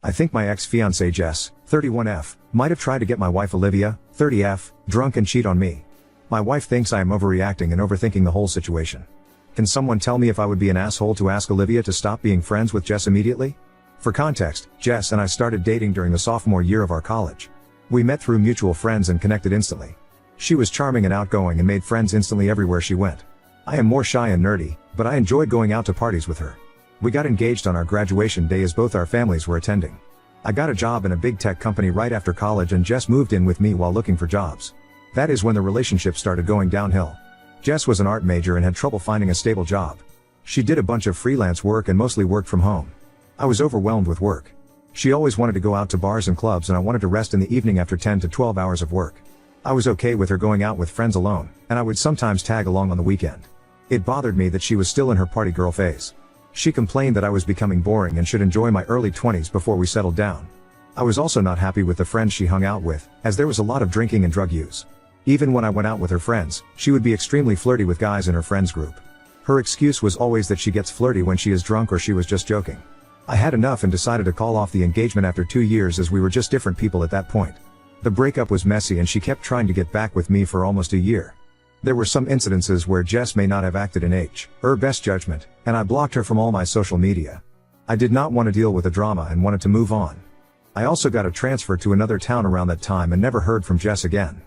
I think my ex-fiancée Jess, 31F, might have tried to get my wife Olivia, 30F, drunk and cheat on me. My wife thinks I am overreacting and overthinking the whole situation. Can someone tell me if I would be an asshole to ask Olivia to stop being friends with Jess immediately? For context, Jess and I started dating during the sophomore year of our college. We met through mutual friends and connected instantly. She was charming and outgoing and made friends instantly everywhere she went. I am more shy and nerdy, but I enjoyed going out to parties with her. We got engaged on our graduation day as both our families were attending. I got a job in a big tech company right after college and Jess moved in with me while looking for jobs. That is when the relationship started going downhill. Jess was an art major and had trouble finding a stable job. She did a bunch of freelance work and mostly worked from home. I was overwhelmed with work. She always wanted to go out to bars and clubs and I wanted to rest in the evening after 10 to 12 hours of work. I was okay with her going out with friends alone, and I would sometimes tag along on the weekend. It bothered me that she was still in her party girl phase. She complained that I was becoming boring and should enjoy my early 20s before we settled down. I was also not happy with the friends she hung out with, as there was a lot of drinking and drug use. Even when I went out with her friends, she would be extremely flirty with guys in her friends group. Her excuse was always that she gets flirty when she is drunk or she was just joking. I had enough and decided to call off the engagement after 2 years as we were just different people at that point. The breakup was messy and she kept trying to get back with me for almost a year. There were some incidences where Jess may not have acted in her best judgment, and I blocked her from all my social media. I did not want to deal with the drama and wanted to move on. I also got a transfer to another town around that time and never heard from Jess again.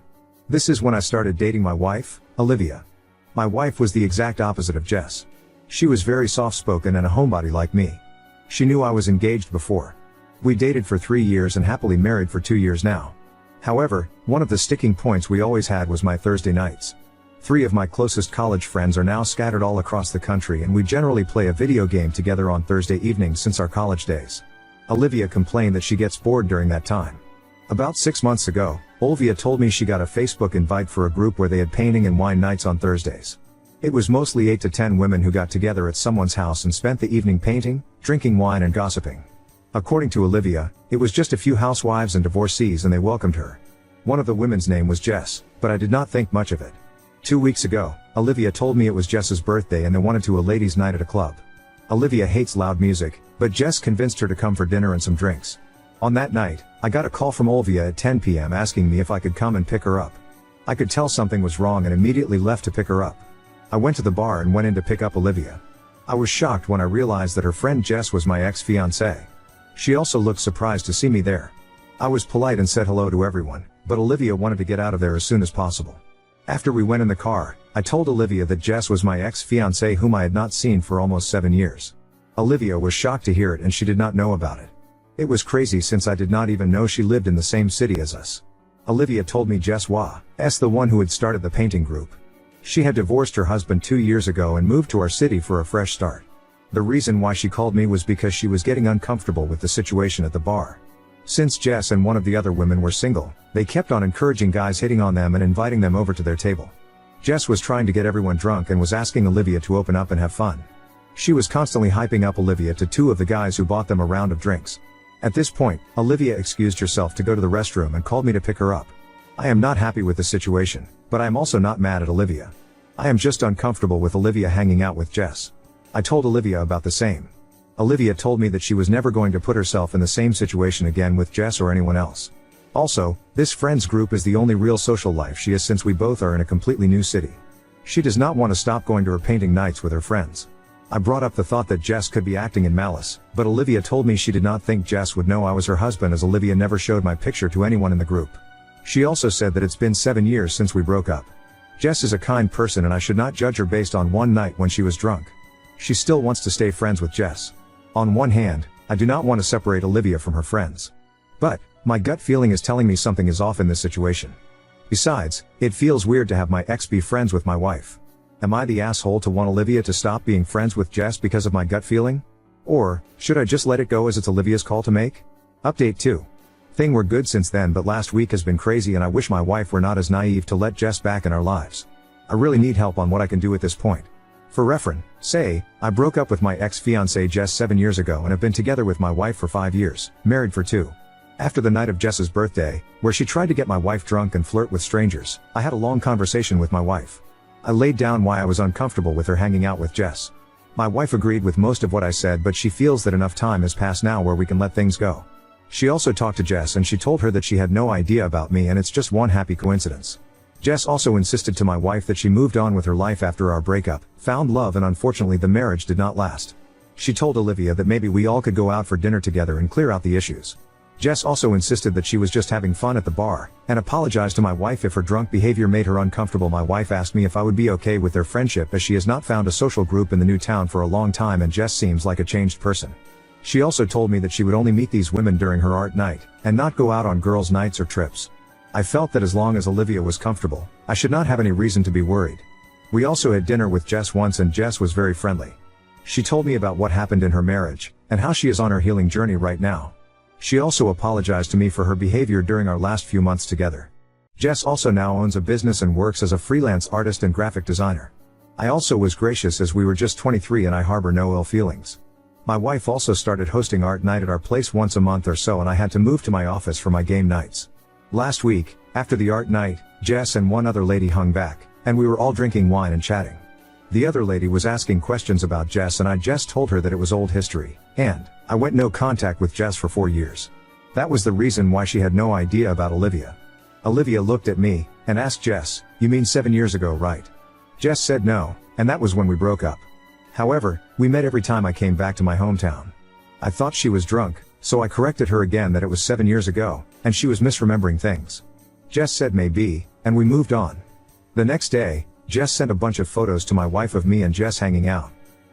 This is when I started dating my wife, Olivia. My wife was the exact opposite of Jess. She was very soft-spoken and a homebody like me. She knew I was engaged before. We dated for 3 years and happily married for 2 years now. However, one of the sticking points we always had was my Thursday nights. 3 of my closest college friends are now scattered all across the country and we generally play a video game together on Thursday evenings since our college days. Olivia complained that she gets bored during that time. About 6 months ago, Olivia told me she got a Facebook invite for a group where they had painting and wine nights on Thursdays. It was mostly 8 to 10 women who got together at someone's house and spent the evening painting, drinking wine and gossiping. According to Olivia, it was just a few housewives and divorcees and they welcomed her. One of the women's name was Jess, but I did not think much of it. 2 weeks ago, Olivia told me it was Jess's birthday and they wanted to a ladies' night at a club. Olivia hates loud music, but Jess convinced her to come for dinner and some drinks. On that night, I got a call from Olivia at 10 p.m. asking me if I could come and pick her up. I could tell something was wrong and immediately left to pick her up. I went to the bar and went in to pick up Olivia. I was shocked when I realized that her friend Jess was my ex-fiancée. She also looked surprised to see me there. I was polite and said hello to everyone, but Olivia wanted to get out of there as soon as possible. After we went in the car, I told Olivia that Jess was my ex-fiancée whom I had not seen for almost 7 years. Olivia was shocked to hear it and she did not know about it. It was crazy since I did not even know she lived in the same city as us. Olivia told me Jess was the one who had started the painting group. She had divorced her husband 2 years ago and moved to our city for a fresh start. The reason why she called me was because she was getting uncomfortable with the situation at the bar. Since Jess and one of the other women were single, they kept on encouraging guys hitting on them and inviting them over to their table. Jess was trying to get everyone drunk and was asking Olivia to open up and have fun. She was constantly hyping up Olivia to 2 of the guys who bought them a round of drinks. At this point, Olivia excused herself to go to the restroom and called me to pick her up. I am not happy with the situation, but I am also not mad at Olivia. I am just uncomfortable with Olivia hanging out with Jess. I told Olivia about the same. Olivia told me that she was never going to put herself in the same situation again with Jess or anyone else. Also, this friends group is the only real social life she has since we both are in a completely new city. She does not want to stop going to her painting nights with her friends. I brought up the thought that Jess could be acting in malice, but Olivia told me she did not think Jess would know I was her husband as Olivia never showed my picture to anyone in the group. She also said that it's been 7 years since we broke up. Jess is a kind person and I should not judge her based on one night when she was drunk. She still wants to stay friends with Jess. On one hand, I do not want to separate Olivia from her friends. But, my gut feeling is telling me something is off in this situation. Besides, it feels weird to have my ex be friends with my wife. Am I the asshole to want Olivia to stop being friends with Jess because of my gut feeling? Or, should I just let it go as it's Olivia's call to make? Update 2. Things were good since then but last week has been crazy and I wish my wife were not as naive to let Jess back in our lives. I really need help on what I can do at this point. For reference, I broke up with my ex-fiancée Jess 7 years ago and have been together with my wife for 5 years, married for 2. After the night of Jess's birthday, where she tried to get my wife drunk and flirt with strangers, I had a long conversation with my wife. I laid down why I was uncomfortable with her hanging out with Jess. My wife agreed with most of what I said but she feels that enough time has passed now where we can let things go. She also talked to Jess and she told her that she had no idea about me and it's just one happy coincidence. Jess also insisted to my wife that she moved on with her life after our breakup, found love, and unfortunately the marriage did not last. She told Olivia that maybe we all could go out for dinner together and clear out the issues. Jess also insisted that she was just having fun at the bar, and apologized to my wife if her drunk behavior made her uncomfortable. My wife asked me if I would be okay with their friendship as she has not found a social group in the new town for a long time and Jess seems like a changed person. She also told me that she would only meet these women during her art night, and not go out on girls' nights or trips. I felt that as long as Olivia was comfortable, I should not have any reason to be worried. We also had dinner with Jess once and Jess was very friendly. She told me about what happened in her marriage, and how she is on her healing journey right now. She also apologized to me for her behavior during our last few months together. Jess also now owns a business and works as a freelance artist and graphic designer. I also was gracious as we were just 23 and I harbor no ill feelings. My wife also started hosting art night at our place once a month or so and I had to move to my office for my game nights. Last week, after the art night, Jess and one other lady hung back, and we were all drinking wine and chatting. The other lady was asking questions about Jess and I just told her that it was old history, and I went no contact with Jess for 4 years. That was the reason why she had no idea about Olivia. Olivia looked at me, and asked Jess, "You mean 7 years ago, right?" Jess said no, and that was when we broke up. However, we met every time I came back to my hometown. I thought she was drunk, so I corrected her again that it was 7 years ago, and she was misremembering things. Jess said maybe, and we moved on. The next day, Jess sent a bunch of photos to my wife of me and Jess hanging out.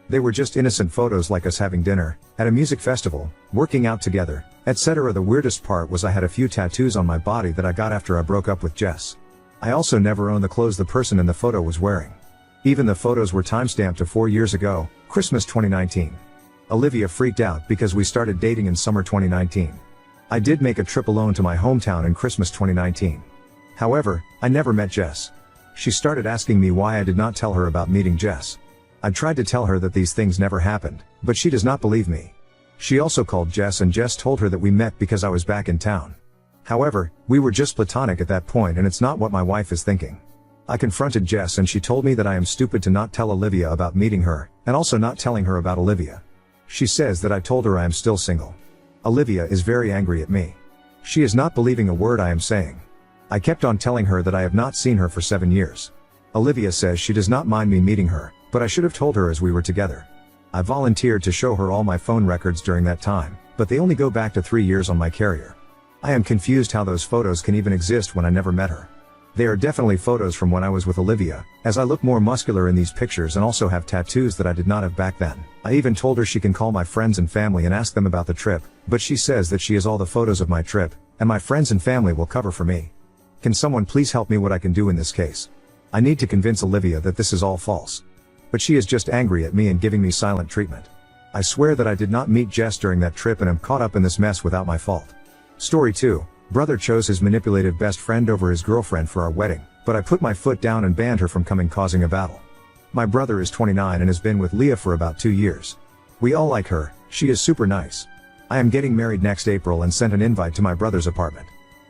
They were just innocent photos like us having dinner, at a music festival, working out together, etc. The weirdest part was I had a few tattoos on my body that I got after I broke up with Jess. I also never owned the clothes the person in the photo was wearing. Even the photos were timestamped to 4 years ago, Christmas 2019. Olivia freaked out because we started dating in summer 2019. I did make a trip alone to my hometown in Christmas 2019. However, I never met Jess. She started asking me why I did not tell her about meeting Jess. I tried to tell her that these things never happened, but she does not believe me. She also called Jess and Jess told her that we met because I was back in town. However, we were just platonic at that point and it's not what my wife is thinking. I confronted Jess and she told me that I am stupid to not tell Olivia about meeting her, and also not telling her about Olivia. She says that I told her I am still single. Olivia is very angry at me. She is not believing a word I am saying. I kept on telling her that I have not seen her for 7 years. Olivia says she does not mind me meeting her, but I should have told her as we were together. I volunteered to show her all my phone records during that time, but they only go back to 3 years on my carrier. I am confused how those photos can even exist when I never met her. They are definitely photos from when I was with Olivia, as I look more muscular in these pictures and also have tattoos that I did not have back then. I even told her she can call my friends and family and ask them about the trip, but she says that she has all the photos of my trip, and my friends and family will cover for me. Can someone please help me what I can do in this case? I need to convince Olivia that this is all false. But she is just angry at me and giving me silent treatment. I swear that I did not meet Jess during that trip and am caught up in this mess without my fault. Story 2. Brother chose his manipulative best friend over his girlfriend for our wedding, but I put my foot down and banned her from causing a battle. My brother is 29 and has been with Leah for about 2 years. We all like her, she is super nice. I am getting married next April and sent an invite to my brother's apartment.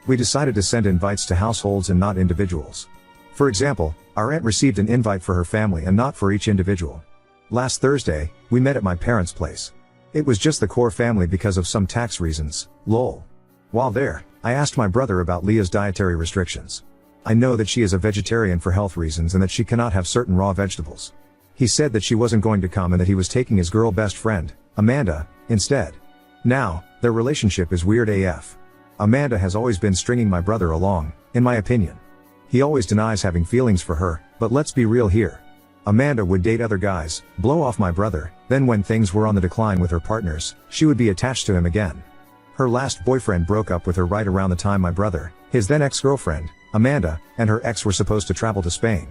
We decided to send invites to households and not individuals. For example, our aunt received an invite for her family and not for each individual. Last Thursday, we met at my parents' place. It was just the core family because of some tax reasons, lol. While there, I asked my brother about Leah's dietary restrictions. I know that she is a vegetarian for health reasons and that she cannot have certain raw vegetables. He said that she wasn't going to come and that he was taking his girl best friend, Amanda, instead. Now, their relationship is weird AF. Amanda has always been stringing my brother along, in my opinion. He always denies having feelings for her, but let's be real here. Amanda would date other guys, blow off my brother, then when things were on the decline with her partners, she would be attached to him again. Her last boyfriend broke up with her right around the time my brother, his then ex-girlfriend, Amanda, and her ex were supposed to travel to Spain.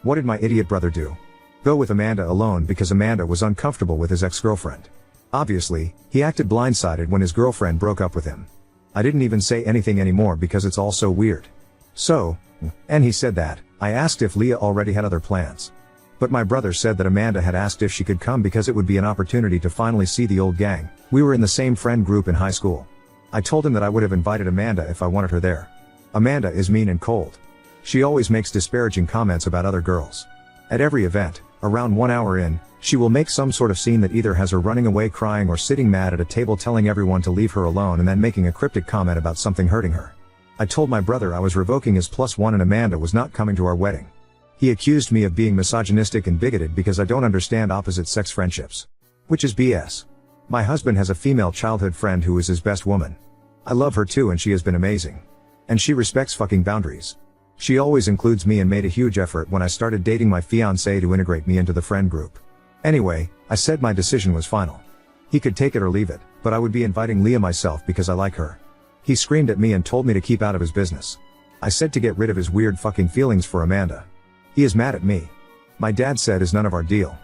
What did my idiot brother do? Go with Amanda alone because Amanda was uncomfortable with his ex-girlfriend. Obviously, he acted blindsided when his girlfriend broke up with him. I didn't even say anything anymore because it's all so weird. So, and he said that, I asked if Leah already had other plans. But my brother said that Amanda had asked if she could come because it would be an opportunity to finally see the old gang. We were in the same friend group in high school. I told him that I would have invited Amanda if I wanted her there. Amanda is mean and cold. She always makes disparaging comments about other girls. At every event, Around 1 hour in, she will make some sort of scene that either has her running away crying or sitting mad at a table telling everyone to leave her alone and then making a cryptic comment about something hurting her. I told my brother I was revoking his +1 and Amanda was not coming to our wedding. He accused me of being misogynistic and bigoted because I don't understand opposite sex friendships. Which is BS. My husband has a female childhood friend who is his best woman. I love her too and she has been amazing. And she respects fucking boundaries. She always includes me and made a huge effort when I started dating my fiancé to integrate me into the friend group. Anyway, I said my decision was final. He could take it or leave it, but I would be inviting Leah myself because I like her. He screamed at me and told me to keep out of his business. I said to get rid of his weird fucking feelings for Amanda. He is mad at me. My dad said is none of our deal.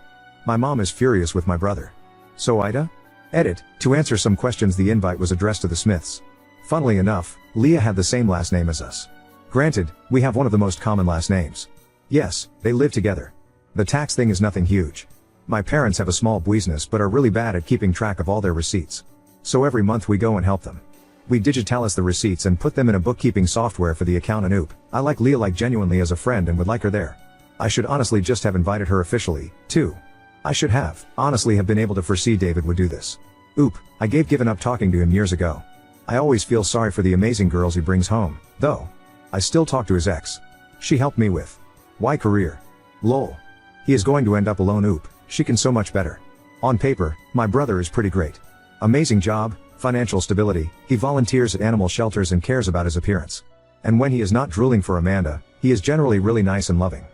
My mom is furious with my brother. So Ida? Edit, to answer some questions the invite was addressed to the Smiths. Funnily enough, Leah had the same last name as us. Granted, we have one of the most common last names. Yes, they live together. The tax thing is nothing huge. My parents have a small business but are really bad at keeping track of all their receipts. So every month we go and help them. We digitalize the receipts and put them in a bookkeeping software for the account and oop. I like Leah like genuinely as a friend and would like her there. I should honestly just have invited her officially, too. I should honestly have been able to foresee David would do this. Oop, I given up talking to him years ago. I always feel sorry for the amazing girls he brings home, though. I still talk to his ex. She helped me with Y career. Lol. He is going to end up alone. Oop, she can so much better. On paper, my brother is pretty great. Amazing job, financial stability, he volunteers at animal shelters and cares about his appearance. And when he is not drooling for Amanda, he is generally really nice and loving.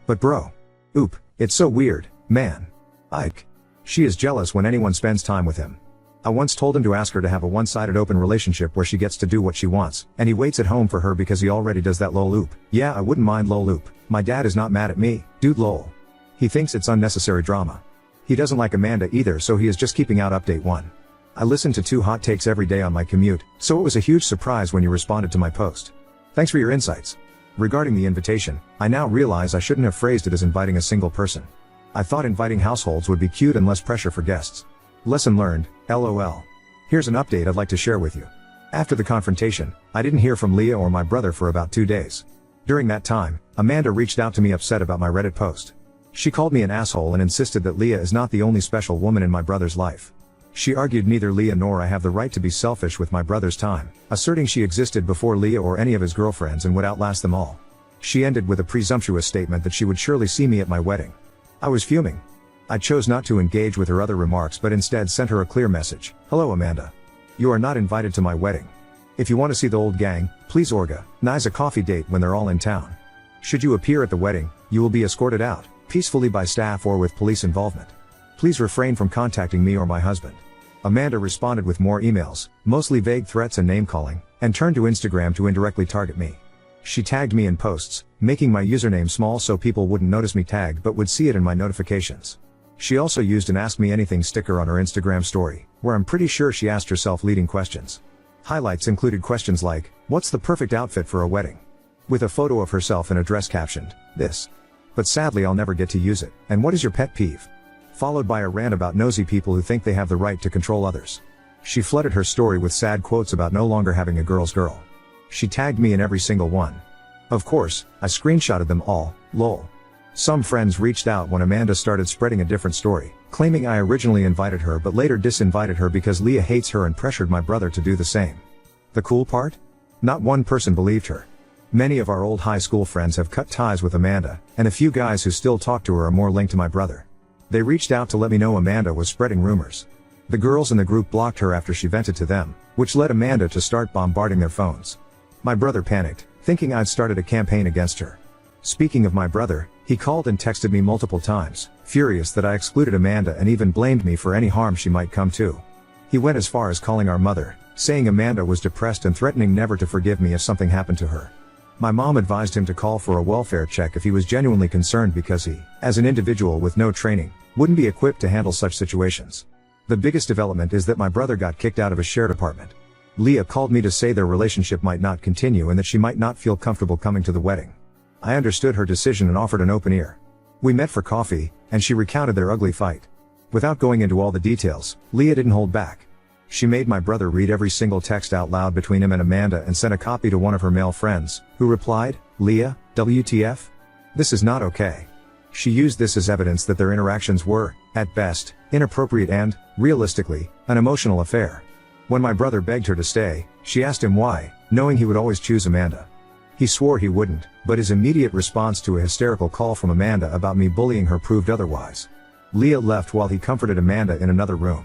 But bro. Oop, it's so weird, man. Ike. She is jealous when anyone spends time with him. I once told him to ask her to have a one-sided open relationship where she gets to do what she wants, and he waits at home for her because he already does that lol oop. Yeah, I wouldn't mind lol oop. My dad is not mad at me, dude lol. He thinks it's unnecessary drama. He doesn't like Amanda either, so he is just keeping out update 1. I listen to 2 hot takes every day on my commute, so it was a huge surprise when you responded to my post. Thanks for your insights. Regarding the invitation, I now realize I shouldn't have phrased it as inviting a single person. I thought inviting households would be cute and less pressure for guests. Lesson learned, LOL. Here's an update I'd like to share with you. After the confrontation, I didn't hear from Leah or my brother for about 2 days. During that time, Amanda reached out to me upset about my Reddit post. She called me an asshole and insisted that Leah is not the only special woman in my brother's life. She argued neither Leah nor I have the right to be selfish with my brother's time, asserting she existed before Leah or any of his girlfriends and would outlast them all. She ended with a presumptuous statement that she would surely see me at my wedding. I was fuming. I chose not to engage with her other remarks but instead sent her a clear message. Hello Amanda. You are not invited to my wedding. If you want to see the old gang, please organize a coffee date when they're all in town. Should you appear at the wedding, you will be escorted out, peacefully by staff or with police involvement. Please refrain from contacting me or my husband. Amanda responded with more emails, mostly vague threats and name-calling, and turned to Instagram to indirectly target me. She tagged me in posts, making my username small so people wouldn't notice me tagged but would see it in my notifications. She also used an Ask Me Anything sticker on her Instagram story, where I'm pretty sure she asked herself leading questions. Highlights included questions like, what's the perfect outfit for a wedding? With a photo of herself in a dress captioned, this. But sadly I'll never get to use it, and what is your pet peeve? Followed by a rant about nosy people who think they have the right to control others. She flooded her story with sad quotes about no longer having a girl's girl. She tagged me in every single one. Of course, I screenshotted them all, lol. Some friends reached out when Amanda started spreading a different story, claiming I originally invited her but later disinvited her because Leah hates her and pressured my brother to do the same. The cool part? Not one person believed her. Many of our old high school friends have cut ties with Amanda, and a few guys who still talk to her are more linked to my brother. They reached out to let me know Amanda was spreading rumors. The girls in the group blocked her after she vented to them, which led Amanda to start bombarding their phones. My brother panicked, thinking I'd started a campaign against her. Speaking of my brother, he called and texted me multiple times, furious that I excluded Amanda and even blamed me for any harm she might come to. He went as far as calling our mother, saying Amanda was depressed and threatening never to forgive me if something happened to her. My mom advised him to call for a welfare check if he was genuinely concerned because he, as an individual with no training, wouldn't be equipped to handle such situations. The biggest development is that my brother got kicked out of his shared apartment. Leah called me to say their relationship might not continue and that she might not feel comfortable coming to the wedding. I understood her decision and offered an open ear. We met for coffee, and she recounted their ugly fight. Without going into all the details, Leah didn't hold back. She made my brother read every single text out loud between him and Amanda and sent a copy to one of her male friends, who replied, Leah, WTF? This is not okay. She used this as evidence that their interactions were, at best, inappropriate and, realistically, an emotional affair. When my brother begged her to stay, she asked him why, knowing he would always choose Amanda. He swore he wouldn't, but his immediate response to a hysterical call from Amanda about me bullying her proved otherwise. Leah left while he comforted Amanda in another room.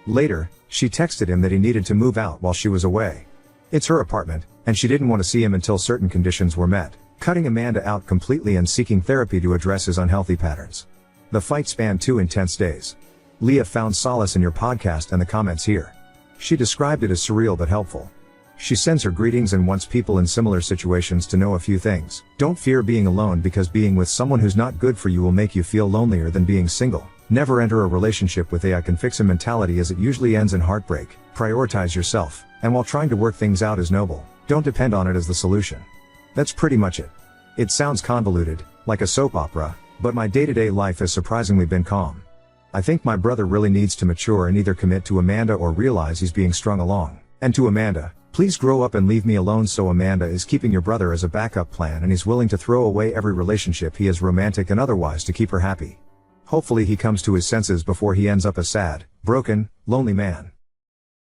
Later, she texted him that he needed to move out while she was away. It's her apartment, and she didn't want to see him until certain conditions were met, cutting Amanda out completely and seeking therapy to address his unhealthy patterns. The fight spanned 2 intense days. Leah found solace in your podcast and the comments here. She described it as surreal but helpful. She sends her greetings and wants people in similar situations to know a few things. Don't fear being alone, because being with someone who's not good for you will make you feel lonelier than being single. Never enter a relationship with a "I can fix him" mentality, as it usually ends in heartbreak. Prioritize yourself, and while trying to work things out is noble, don't depend on it as the solution. That's pretty much it. It sounds convoluted, like a soap opera, but my day-to-day life has surprisingly been calm. I think my brother really needs to mature and either commit to Amanda or realize he's being strung along. And to Amanda, please grow up and leave me alone. So Amanda is keeping your brother as a backup plan, and he's willing to throw away every relationship he has, romantic and otherwise, to keep her happy. Hopefully he comes to his senses before he ends up a sad, broken, lonely man.